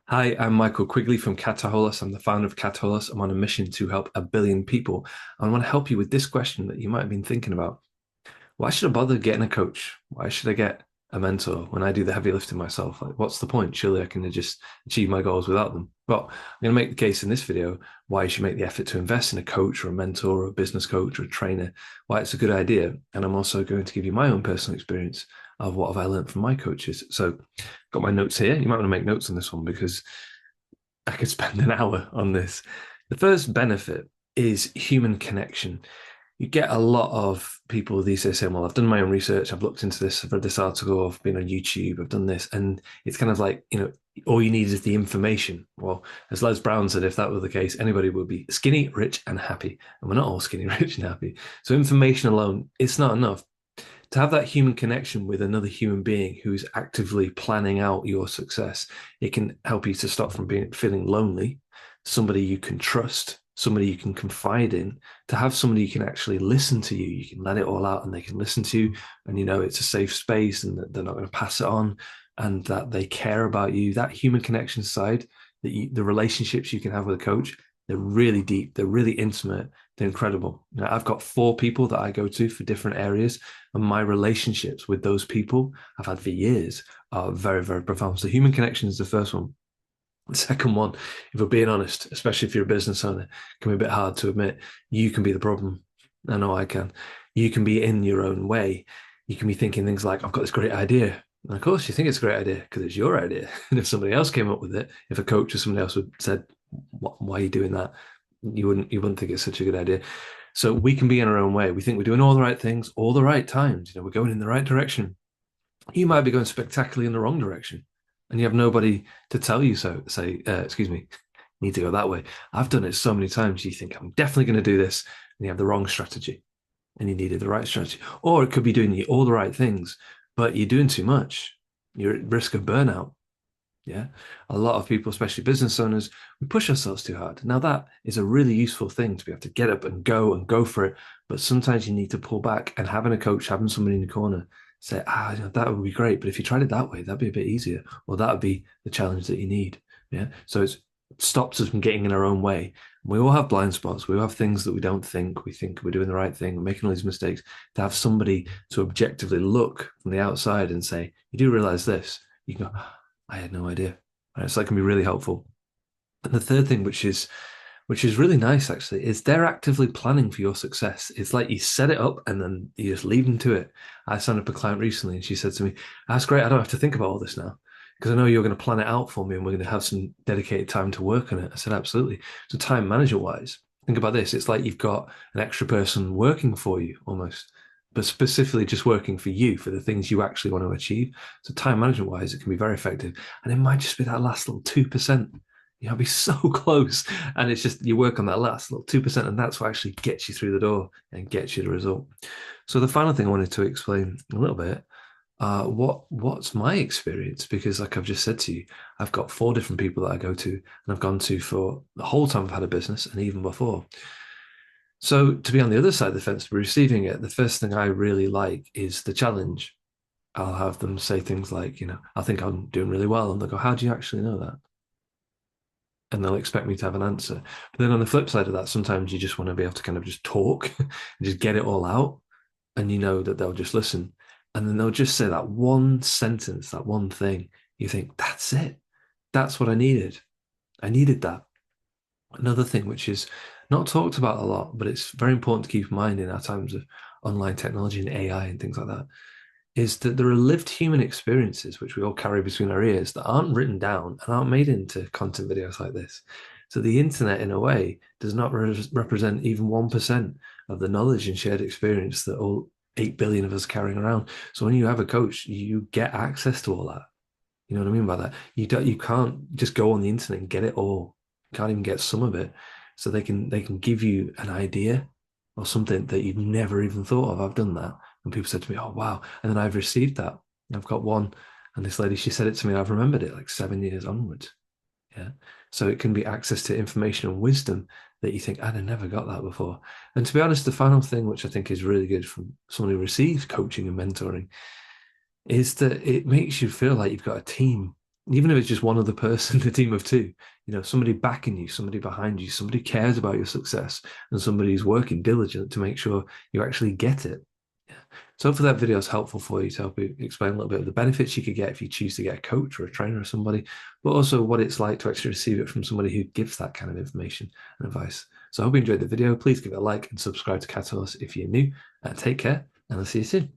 Hi, I'm Michael Quigley from Kataholos. I'm the founder of Kataholos. I'm on a mission to help a billion people. I want to help you with this question that you might have been thinking about. Why should I bother getting a coach? Why should I get a mentor when I do the heavy lifting myself? Like, what's the point? Surely I can just achieve my goals without them. Well, I'm going to make the case in this video why you should make the effort to invest in a coach or a mentor or a business coach or a trainer, why it's a good idea. And I'm also going to give you my own personal experience of what have I learned from my coaches. So, got my notes here. You might want to make notes on this one because I could spend an hour on this. The first benefit is human connection. You get a lot of people these days saying, well, I've done my own research, I've looked into this, I've read this article, I've been on YouTube, I've done this. And it's kind of like, all you need is the information. Well, as Les Brown said, if that were the case, anybody would be skinny, rich, and happy. And we're not all skinny, rich, and happy. So information alone, it's not enough. To have that human connection with another human being who is actively planning out your success, it can help you to stop from feeling lonely, somebody you can trust, somebody you can confide in, to have somebody you can actually listen to you. You can let it all out and they can listen to you, and it's a safe space and that they're not going to pass it on and that they care about you. That human connection side, the relationships you can have with a coach, they're really deep, they're really intimate, they're incredible. I've got 4 people that I go to for different areas, and my relationships with those people I've had for years are very, very profound. So human connection is the first one. The second one, if we're being honest, especially if you're a business owner, can be a bit hard to admit. You can be the problem. I know I can. You can be in your own way. You can be thinking things like, I've got this great idea. And of course, you think it's a great idea because it's your idea. And if somebody else came up with it, if a coach or somebody else would said, why are you doing that? You wouldn't think it's such a good idea. So we can be in our own way. We think we're doing all the right things, all the right times. We're going in the right direction. You might be going spectacularly in the wrong direction, and you have nobody to tell you so. Say, excuse me, need to go that way. I've done it so many times. You think I'm definitely going to do this, and you have the wrong strategy, and you needed the right strategy. Or it could be doing all the right things, but you're doing too much. You're at risk of burnout. Yeah. A lot of people, especially business owners, we push ourselves too hard. Now, that is a really useful thing to be able to get up and go for it. But sometimes you need to pull back, and having a coach, having somebody in the corner say, that would be great. But if you tried it that way, that'd be a bit easier. Or that would be the challenge that you need. Yeah. So it stops us from getting in our own way. We all have blind spots. We all have things that we don't think. We think we're doing the right thing. We're making all these mistakes. To have somebody to objectively look from the outside and say, you do realize this, you can go, I had no idea. Right, so that can be really helpful. And the third thing, which is really nice actually, is they're actively planning for your success. It's like you set it up and then you just leave them to it. I signed up a client recently and she said to me, that's great. I don't have to think about all this now because I know you're going to plan it out for me and we're going to have some dedicated time to work on it. I said, absolutely. So time management wise, think about this. It's like you've got an extra person working for you almost, but specifically just working for you for the things you actually want to achieve. So time management wise, it can be very effective. And it might just be that last little 2%. Be so close. And it's just you work on that last little 2%, and that's what actually gets you through the door and gets you the result. So the final thing I wanted to explain a little bit, what's my experience? Because like I've just said to you, I've got 4 different people that I go to and I've gone to for the whole time I've had a business and even before. So to be on the other side of the fence, receiving it, the first thing I really like is the challenge. I'll have them say things like, I think I'm doing really well. And they'll go, how do you actually know that? And they'll expect me to have an answer. But then on the flip side of that, sometimes you just want to be able to kind of just talk and just get it all out. And you know that they'll just listen. And then they'll just say that one sentence, that one thing. You think, that's it. That's what I needed. I needed that. Another thing, which is not talked about a lot, but it's very important to keep in mind in our times of online technology and AI and things like that, is that there are lived human experiences which we all carry between our ears that aren't written down and aren't made into content videos like this. So the internet, in a way, does not represent even 1% of the knowledge and shared experience that all 8 billion of us carrying around. So when you have a coach, you get access to all that. You know what I mean by that? You can't just go on the internet and get it all. You can't even get some of it. So they can give you an idea or something that you've never even thought of. I've done that. And people said to me, oh, wow. And then I've received that. I've got one. And this lady, she said it to me. And I've remembered it like 7 years onwards. Yeah. So it can be access to information and wisdom that you think, I'd have never got that before. And to be honest, the final thing, which I think is really good from someone who receives coaching and mentoring, is that it makes you feel like you've got a team. Even if it's just one other person, a team of two, somebody backing you, somebody behind you, somebody cares about your success, and somebody who's working diligent to make sure you actually get it. Yeah. So hopefully that video is helpful for you to help you explain a little bit of the benefits you could get if you choose to get a coach or a trainer or somebody, but also what it's like to actually receive it from somebody who gives that kind of information and advice. So I hope you enjoyed the video. Please give it a like and subscribe to Kataholos if you're new. Take care, and I'll see you soon.